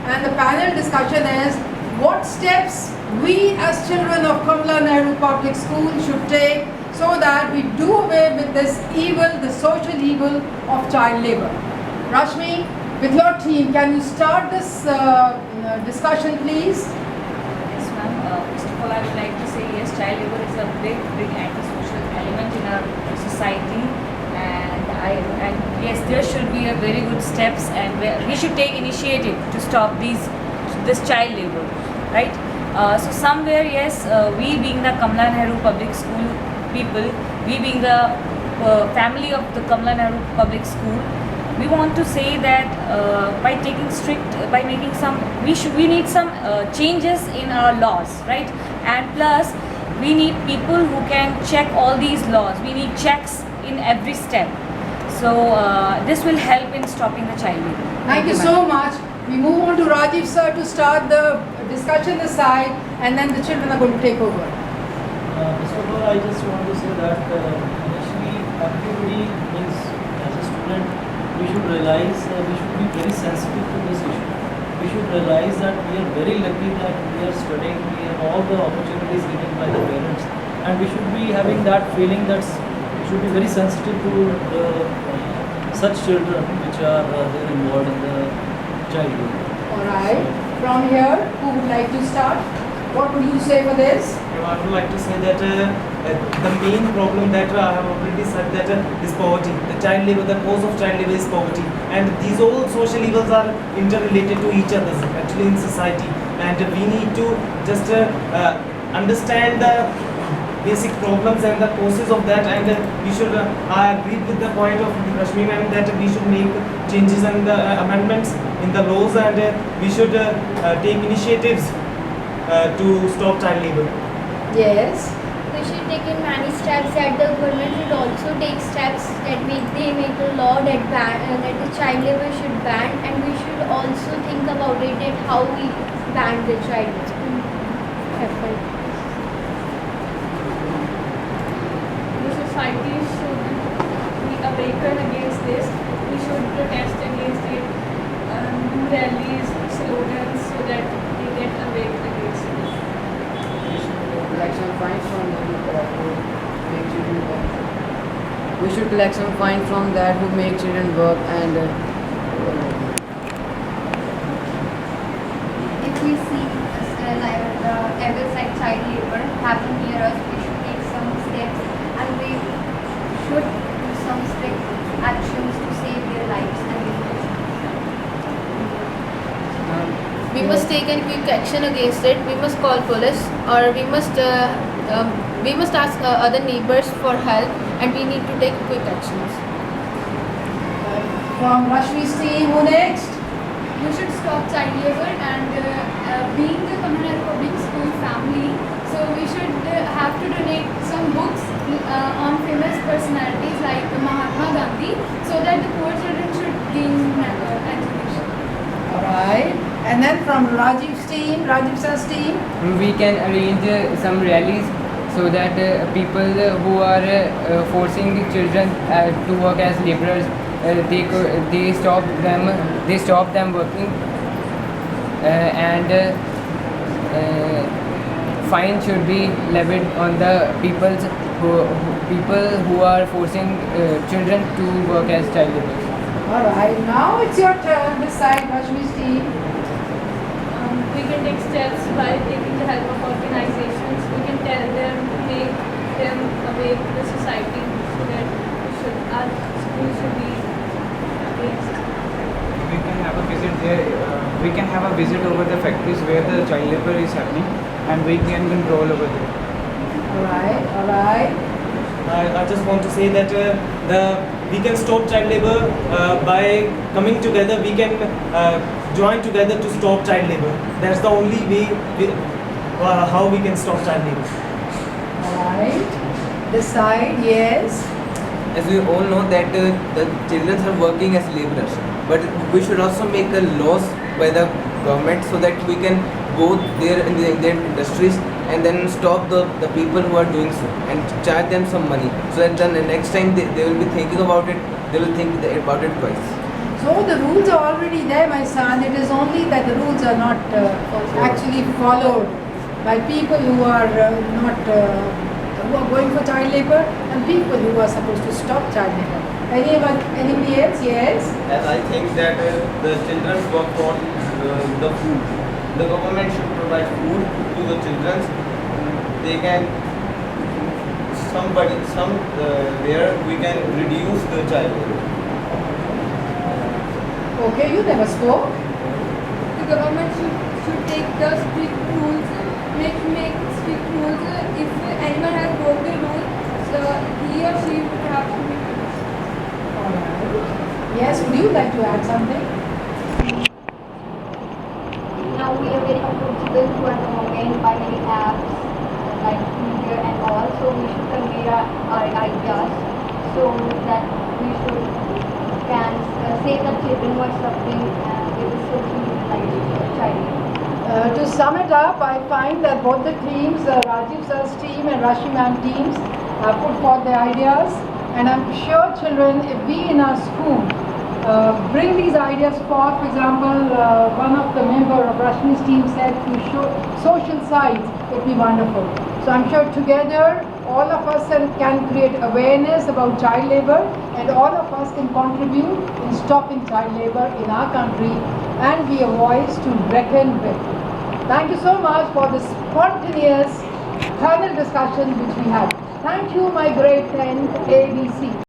and the panel discussion is what steps we as children of Kamala Nehru Public School should take so that we do away with this evil, the social evil of child labor. Rashmi, with your team, can you start this discussion, please? Yes, ma'am. First of all, I would like to say yes, child labor is a big anti-social element in our society, and yes, there should be a very good steps, and we should take initiative to stop this child labor, right? So somewhere, yes, we being the Kamala Nehru Public School people, we being the family of the Kamala Nehru Public School, we want to say that by making some, we need some changes in our laws, right? And plus, we need people who can check all these laws. We need checks in every step. So this will help in stopping the child labor. Thank you so much. We move on to Rajiv sir to start the discussion aside, and then the children are going to take over. First of all, I just want to say that initially everybody means as a student, we should realize we should be very sensitive to this issue. We should realize that we are very lucky that we are studying, we have all the opportunities given by the parents, and we should be having that feeling that we should be very sensitive to the, such children which are there involved in the childhood. Alright, from here, who would like to start? What would you say for this? I would like to say that the main problem that I have already said that is poverty. The child labor, the cause of child labor is poverty, and these all social evils are interrelated to each other actually in society, and we need to just understand the basic problems and the causes of that, and we should I agree with the point of Rashmi ma'am that we should make changes and amendments in the laws, and we should take initiatives to stop child labor. Yes. We should take in many steps that the government should also take steps that they make a law that that the child labor should ban, and we should also think about it that how we ban the child labor. The society should be awakened against this. We should protest against it, do rallies, slogans, so that they get awakened against it. We should collect some fine from that who make children work and if we see evils like child labor happen near us, we should take some steps, and we should do some strict actions to save their lives and we must take a quick action against it. We must call police, or we must ask other neighbors for help, and we need to take quick actions. From Rashmi's team, who next? We should stop child labor, and being the Kamala Nehru Public School family, so we should have to donate some books on famous personalities like Mahatma Gandhi, so that the poor children should gain education. Alright. And then from Rajiv sir's team. we can arrange some rallies so that people who are forcing children to work as laborers, they stop them working, and fine should be levied on the people who are forcing children to work as child laborers. Alright, now it's your turn this side, Rashmi's team. We can take steps by taking the help of organizations. We can tell them, make them awake to the society, so that our school should be against. We can have a visit there. We can have a visit over the factories where the child labor is happening, and we can control over there. Alright. I just want to say that we can stop child labor by coming together. We can join together to stop child labor. That's the only way how we can stop child labor. Alright. This side, yes. As we all know that the children are working as laborers, but we should also make a laws by the government so that we can go there in their industries and then stop the people who are doing so and charge them some money, so that then the next time they will be thinking about it, they will think about it twice. So the rules are already there, my son. It is only that the rules are not actually followed by people who are who are going for child labor and people who are supposed to stop child labor. Anybody else? Yes. As I think that the children work for the food. The government should provide food to the children. They can where we can reduce the child labor. Okay, you never spoke. The government should take the strict rules, make strict rules. If anyone has broken the rule, so he or she would have to be punished. Yes, would you like to add something? Now we are very approachable to our government by many apps like media and all. So we should convey our ideas so that we should can save the children who are suffering with the social child. To sum it up, I find that both the teams, Rajiv sir's team and Rashmi ma'am teams, put forth their ideas, and I'm sure children, if we in our school bring these ideas forth, for example, one of the member of Rashmi's team said to show social sides, it would be wonderful. So I'm sure together all of us can create awareness about child labor, and all of us can contribute in stopping child labor in our country and be a voice to reckon with. Thank you so much for this spontaneous panel discussion which we had. Thank you, my grade 10 ABC.